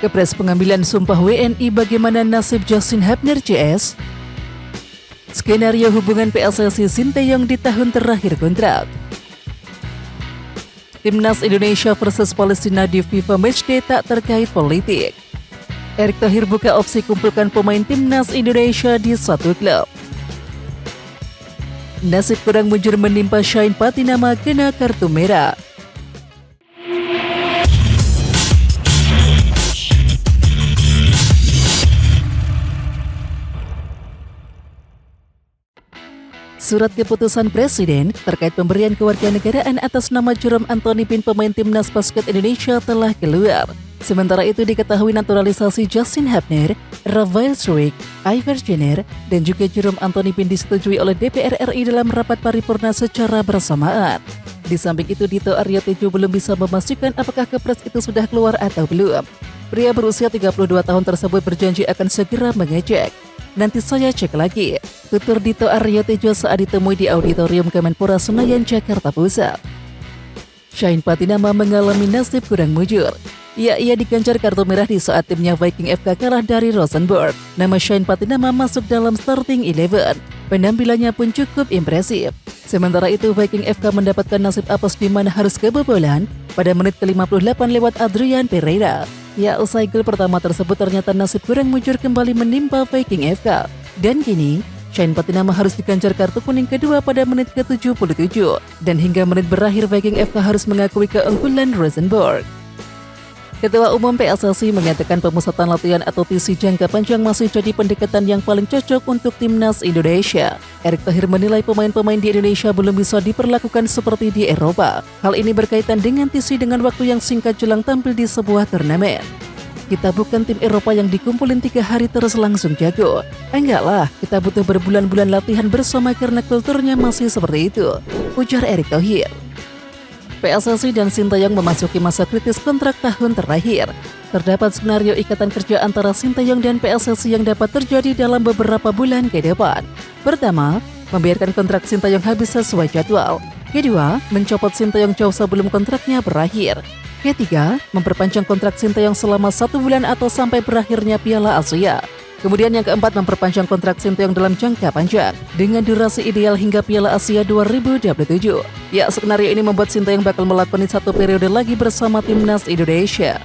Kepres pengambilan sumpah WNI, bagaimana nasib Justin Hapner CS? Skenario hubungan PSSI Sinteyong di tahun terakhir kontrak. Timnas Indonesia versus Palestina di FIFA Matchday tak terkait politik. Erick Thohir buka opsi kumpulkan pemain Timnas Indonesia di satu klub. Nasib kurang mujur menimpa Shane Patinama kena kartu merah. Surat keputusan Presiden terkait pemberian kewarganegaraan atas nama Jerome Anthony Bin pemain Timnas Basket Indonesia telah keluar. Sementara itu diketahui naturalisasi Justin Hapner, Rafael Struijk, Iver Jenner, dan juga Jerome Anthony Bin disetujui oleh DPR RI dalam rapat paripurna secara bersamaan. Di samping itu, Dito Aryo Tejo belum bisa memastikan apakah kepres itu sudah keluar atau belum. Pria berusia 32 tahun tersebut berjanji akan segera mengecek. Nanti saya cek lagi, tutur Dito Aryo Tejo saat ditemui di Auditorium Kemenpora Senayan, Jakarta Pusat. Shane Patinama mengalami nasib kurang mujur. Ia diganjar kartu merah di saat timnya Viking FK kalah dari Rosenborg. Nama Shane Patinama masuk dalam starting 11. Penampilannya pun cukup impresif. Sementara itu Viking FK mendapatkan nasib apes di mana harus kebobolan pada menit ke-58 lewat Adrian Pereira. Usai gol pertama tersebut ternyata nasib kurang mujur kembali menimpa Viking FK. Dan kini, Shane Patinama harus diganjar kartu kuning kedua pada menit ke-77. Dan hingga menit berakhir Viking FK harus mengakui keunggulan Rosenborg. Ketua Umum PSSI mengatakan pemusatan latihan atau TC jangka panjang masih jadi pendekatan yang paling cocok untuk Timnas Indonesia. Erick Thohir menilai pemain-pemain di Indonesia belum bisa diperlakukan seperti di Eropa. Hal ini berkaitan dengan TC dengan waktu yang singkat jelang tampil di sebuah turnamen. Kita bukan tim Eropa yang dikumpulin 3 hari terus langsung jago. Enggak lah, kita butuh berbulan-bulan latihan bersama karena kulturnya masih seperti itu, ujar Erick Thohir. PSSI dan Sinteyong memasuki masa kritis kontrak tahun terakhir. Terdapat skenario ikatan kerja antara Sinteyong dan PSSI yang dapat terjadi dalam beberapa bulan ke depan. Pertama, membiarkan kontrak Sinteyong habis sesuai jadwal. Kedua, mencopot Sinteyong jauh sebelum kontraknya berakhir. Ketiga, memperpanjang kontrak Sinteyong selama 1 bulan atau sampai berakhirnya Piala Asia. Kemudian yang keempat, memperpanjang kontrak Sinteyong dalam jangka panjang dengan durasi ideal hingga Piala Asia 2027. Skenario ini membuat Sinteyong bakal melakoni 1 periode lagi bersama Timnas Indonesia.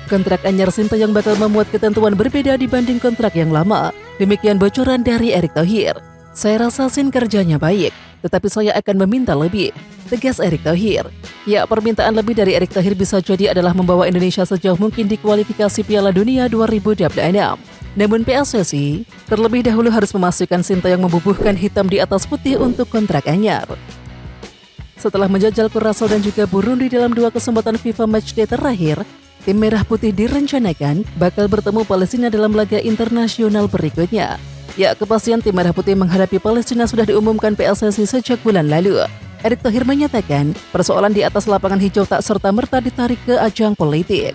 Kontrak anyar Sinteyong bakal memuat ketentuan berbeda dibanding kontrak yang lama. Demikian bocoran dari Erick Thohir. Saya rasa Sin kerjanya baik, tetapi saya akan meminta lebih, tegas Erick Thohir. Permintaan lebih dari Erick Thohir bisa jadi adalah membawa Indonesia sejauh mungkin di kualifikasi Piala Dunia 2026. Namun PSSI terlebih dahulu harus memastikan Sinteyong membubuhkan hitam di atas putih untuk kontrak anyar. Setelah menjajal Curaçao dan juga Burundi dalam 2 kesempatan FIFA Matchday terakhir, tim Merah Putih direncanakan bakal bertemu Palestina dalam laga internasional berikutnya. Kepastian tim Merah Putih menghadapi Palestina sudah diumumkan PSSI sejak bulan lalu. Erick Thohir menyatakan persoalan di atas lapangan hijau tak serta-merta ditarik ke ajang politik.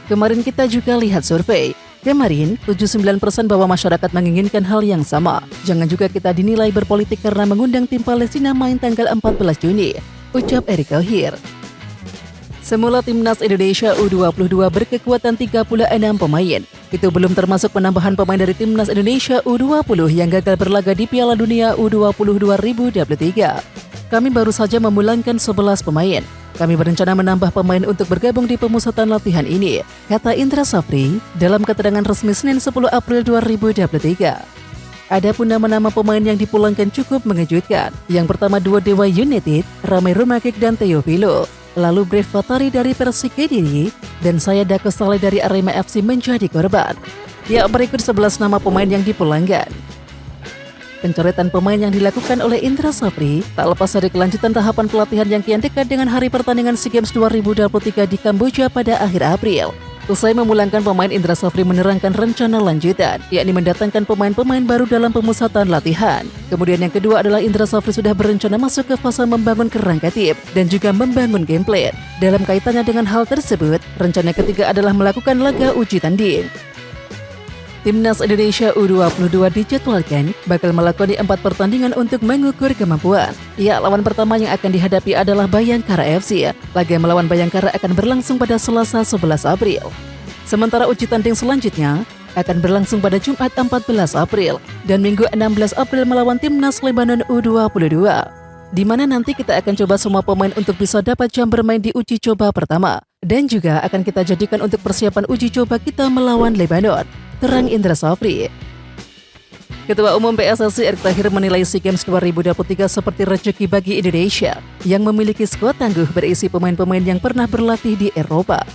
Kemarin kita juga lihat survei. Kemarin, 79% bahwa masyarakat menginginkan hal yang sama. Jangan juga kita dinilai berpolitik karena mengundang tim Palestina main tanggal 14 Juni, ucap Erick Thohir. Semula Timnas Indonesia U22 berkekuatan 36 pemain. Itu belum termasuk penambahan pemain dari Timnas Indonesia U20 yang gagal berlaga di Piala Dunia U20 2023. Kami baru saja memulangkan 11 pemain. Kami berencana menambah pemain untuk bergabung di pemusatan latihan ini, kata Indra Safri dalam keterangan resmi Senin 10 April 2023. Adapun nama-nama pemain yang dipulangkan cukup mengejutkan. Yang pertama, dua Dewa United, Ramai Rumakik dan Teofilo. Lalu Brave Fatari dari Persik Kediri dan saya Dako Saleh dari Arema FC menjadi korban. Berikut 11 nama pemain yang dipulangkan. Pencoretan pemain yang dilakukan oleh Indra Safri tak lepas dari kelanjutan tahapan pelatihan yang kian dekat dengan hari pertandingan SEA Games 2023 di Kamboja pada akhir April. Usai memulangkan pemain, Indra Safri menerangkan rencana lanjutan, yakni mendatangkan pemain-pemain baru dalam pemusatan latihan. Kemudian yang kedua adalah Indra Safri sudah berencana masuk ke fase membangun kerangka tim dan juga membangun game plan. Dalam kaitannya dengan hal tersebut, rencana ketiga adalah melakukan laga uji tanding. Timnas Indonesia U22 dijadwalkan bakal melakoni 4 pertandingan untuk mengukur kemampuan. Lawan pertama yang akan dihadapi adalah Bayangkara FC. Laga melawan Bayangkara akan berlangsung pada Selasa 11 April. Sementara uji tanding selanjutnya akan berlangsung pada Jumat 14 April dan Minggu 16 April melawan timnas Lebanon U22, di mana nanti kita akan coba semua pemain untuk bisa dapat jam bermain di uji coba pertama dan juga akan kita jadikan untuk persiapan uji coba kita melawan Lebanon, terang Indra Safri. Ketua Umum PSSI Erick Thohir menilai SEA Games 2023 seperti rezeki bagi Indonesia yang memiliki skuad tangguh berisi pemain-pemain yang pernah berlatih di Eropa.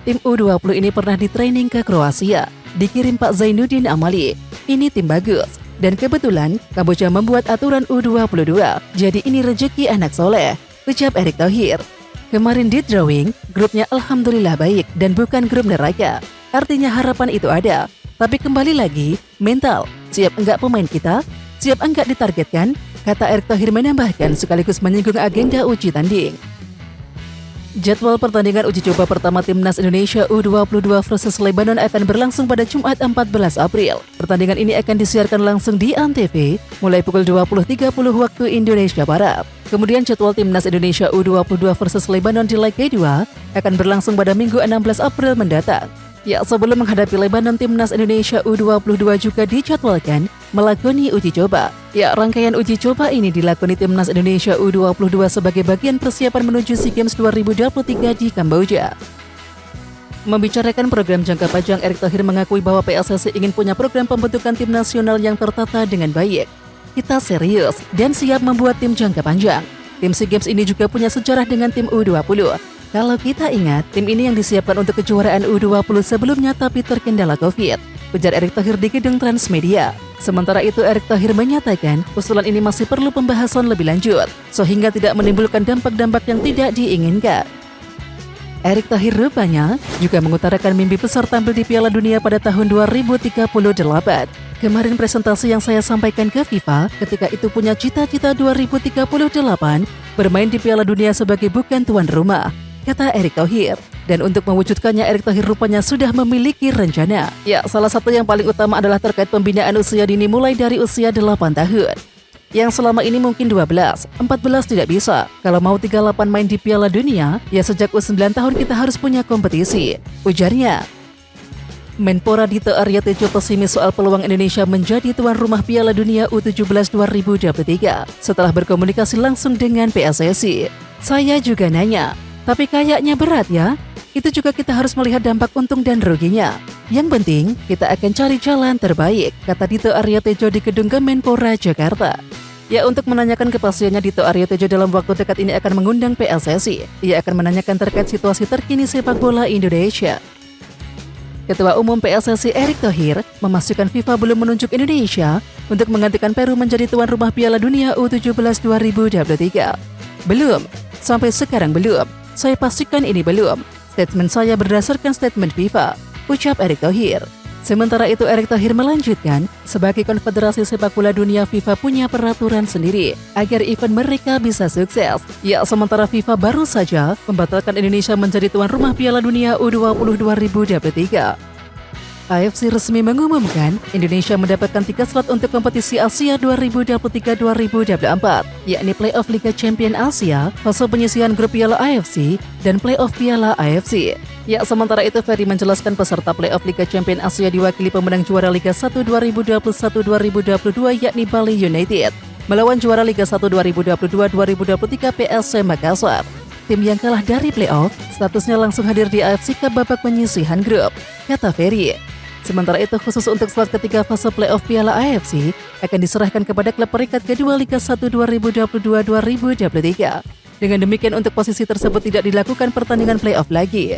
Tim U20 ini pernah di-training ke Kroasia, dikirim Pak Zainuddin Amali. Ini tim bagus. Dan kebetulan Kamboja membuat aturan U22, jadi ini rezeki anak soleh, ucap Erick Thohir. Kemarin di drawing, grupnya alhamdulillah baik dan bukan grup neraka. Artinya harapan itu ada. Tapi kembali lagi, mental. Siap enggak pemain kita? Siap enggak ditargetkan? Kata Erick Thohir menambahkan sekaligus menyinggung agenda uji tanding. Jadwal pertandingan uji coba pertama Timnas Indonesia U22 versus Lebanon akan berlangsung pada Jumat 14 April. Pertandingan ini akan disiarkan langsung di ANTV mulai pukul 20.30 waktu Indonesia Barat. Kemudian jadwal Timnas Indonesia U22 versus Lebanon di leg kedua akan berlangsung pada Minggu 16 April mendatang. Ya, sebelum menghadapi Lebanon, Timnas Indonesia U22 juga dijadwalkan melakoni uji coba. Ya, rangkaian uji coba ini dilakoni Timnas Indonesia U22 sebagai bagian persiapan menuju SEA Games 2023 di Kamboja. Membicarakan program jangka panjang, Erick Thohir mengakui bahwa PSSI ingin punya program pembentukan tim nasional yang tertata dengan baik. Kita serius dan siap membuat tim jangka panjang. Tim SEA Games ini juga punya sejarah dengan tim U20. Kalau kita ingat, tim ini yang disiapkan untuk kejuaraan U20 sebelumnya tapi terkendala COVID, ujar Erick Thohir di gedung Transmedia. Sementara itu, Erick Thohir menyatakan usulan ini masih perlu pembahasan lebih lanjut, sehingga tidak menimbulkan dampak-dampak yang tidak diinginkan. Erick Thohir rupanya juga mengutarakan mimpi besar tampil di Piala Dunia pada tahun 2038. Kemarin presentasi yang saya sampaikan ke FIFA ketika itu punya cita-cita 2038 bermain di Piala Dunia sebagai bukan tuan rumah, kata Erick Thohir. Dan untuk mewujudkannya, Erick Thohir rupanya sudah memiliki rencana. Ya, salah satu yang paling utama adalah terkait pembinaan usia dini mulai dari usia 8 tahun. Yang selama ini mungkin 12, 14 tidak bisa. Kalau mau 38 main di Piala Dunia, ya sejak U9 tahun kita harus punya kompetisi, ujarnya. Menpora Dito Aryo Tejo pesimis soal peluang Indonesia menjadi tuan rumah Piala Dunia U17 2023 setelah berkomunikasi langsung dengan PSSI. Saya juga nanya, tapi kayaknya berat ya. Itu juga kita harus melihat dampak untung dan ruginya. Yang penting, kita akan cari jalan terbaik, kata Dito Aryo Tejo di gedung Kemenpora Jakarta. Ya, untuk menanyakan kepastiannya, Dito Aryo Tejo dalam waktu dekat ini akan mengundang PSSI. Ia akan menanyakan terkait situasi terkini sepak bola Indonesia. Ketua Umum PSSI Erick Thohir memastikan FIFA belum menunjuk Indonesia untuk menggantikan Peru menjadi tuan rumah Piala Dunia U17 2023. Belum, sampai sekarang belum. Saya pastikan ini belum. Statement saya berdasarkan statement FIFA, ucap Erick Thohir. Sementara itu, Erick Thohir melanjutkan, sebagai konfederasi sepak bola dunia, FIFA punya peraturan sendiri agar event mereka bisa sukses. Ya, sementara FIFA baru saja membatalkan Indonesia menjadi tuan rumah Piala Dunia U20 2023. AFC resmi mengumumkan Indonesia mendapatkan 3 slot untuk kompetisi Asia 2023-2024, yakni Playoff Liga Champion Asia, fase penyisihan grup Piala AFC, dan Playoff Piala AFC. Ya, sementara itu Ferry menjelaskan peserta Playoff Liga Champion Asia diwakili pemenang juara Liga 1 2021-2022 yakni Bali United, melawan juara Liga 1 2022-2023 PSC Makassar. Tim yang kalah dari playoff statusnya langsung hadir di AFC Cup babak penyisihan grup, kata Ferry. Sementara itu, khusus untuk slot ketiga fase playoff Piala AFC akan diserahkan kepada klub peringkat kedua Liga 1 2022-2023. Dengan demikian, untuk posisi tersebut tidak dilakukan pertandingan playoff lagi.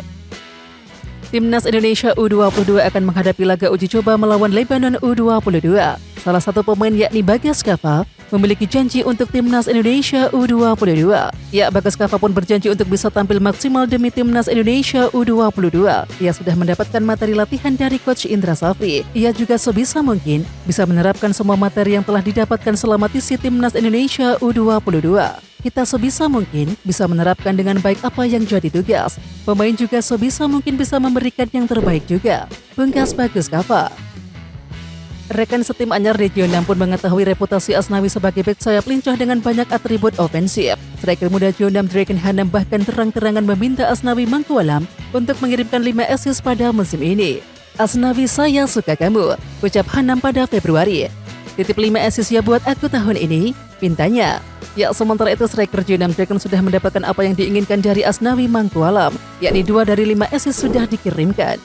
Timnas Indonesia U22 akan menghadapi laga uji coba melawan Lebanon U22. Salah satu pemain yakni Bagas Kava memiliki janji untuk Timnas Indonesia U22. Ya, Bagas Kava pun berjanji untuk bisa tampil maksimal demi Timnas Indonesia U22. Ia sudah mendapatkan materi latihan dari Coach Indra Safri. Ia juga sebisa mungkin bisa menerapkan semua materi yang telah didapatkan selama TC Timnas Indonesia U22. Kita sebisa mungkin bisa menerapkan dengan baik apa yang jadi tugas. Pemain juga sebisa mungkin bisa memberikan yang terbaik juga, bungkas Bagas Kava. Rekan setim anyar di Jeonnam pun mengetahui reputasi Asnawi sebagai bek sayap lincah dengan banyak atribut ofensif. Striker muda Jeonnam Draken Hanam bahkan terang-terangan meminta Asnawi Mangkualam untuk mengirimkan 5 assist pada musim ini. "Asnawi, saya suka kamu," ucap Hanam pada Februari. "Titip 5 assist ya buat aku tahun ini," pintanya. Ya, sementara itu striker Jeonnam Draken sudah mendapatkan apa yang diinginkan dari Asnawi Mangkualam, yakni 2 dari 5 assist sudah dikirimkan.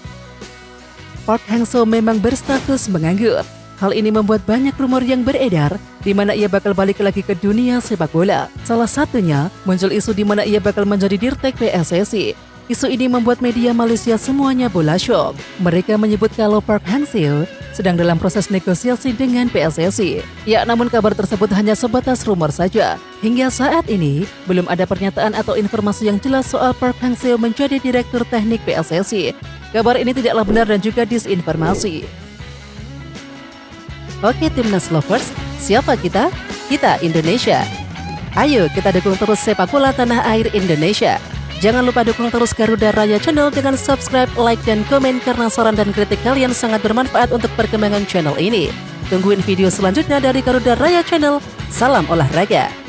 Park Hang-seo memang berstatus menganggur. Hal ini membuat banyak rumor yang beredar di mana ia bakal balik lagi ke dunia sepak bola. Salah satunya muncul isu di mana ia bakal menjadi dirtek PSSI. Isu ini membuat media Malaysia semuanya bola shock. Mereka menyebut kalau Park Hang-seo sedang dalam proses negosiasi dengan PSSI. Ya, namun kabar tersebut hanya sebatas rumor saja. Hingga saat ini, belum ada pernyataan atau informasi yang jelas soal Park Hang-seo menjadi direktur teknik PSSI. Kabar ini tidaklah benar dan juga disinformasi. Oke Timnas Lovers, siapa kita? Kita Indonesia. Ayo kita dukung terus sepak bola tanah air Indonesia. Jangan lupa dukung terus Garuda Raya Channel dengan subscribe, like, dan komen karena saran dan kritik kalian sangat bermanfaat untuk perkembangan channel ini. Tungguin video selanjutnya dari Garuda Raya Channel. Salam olahraga.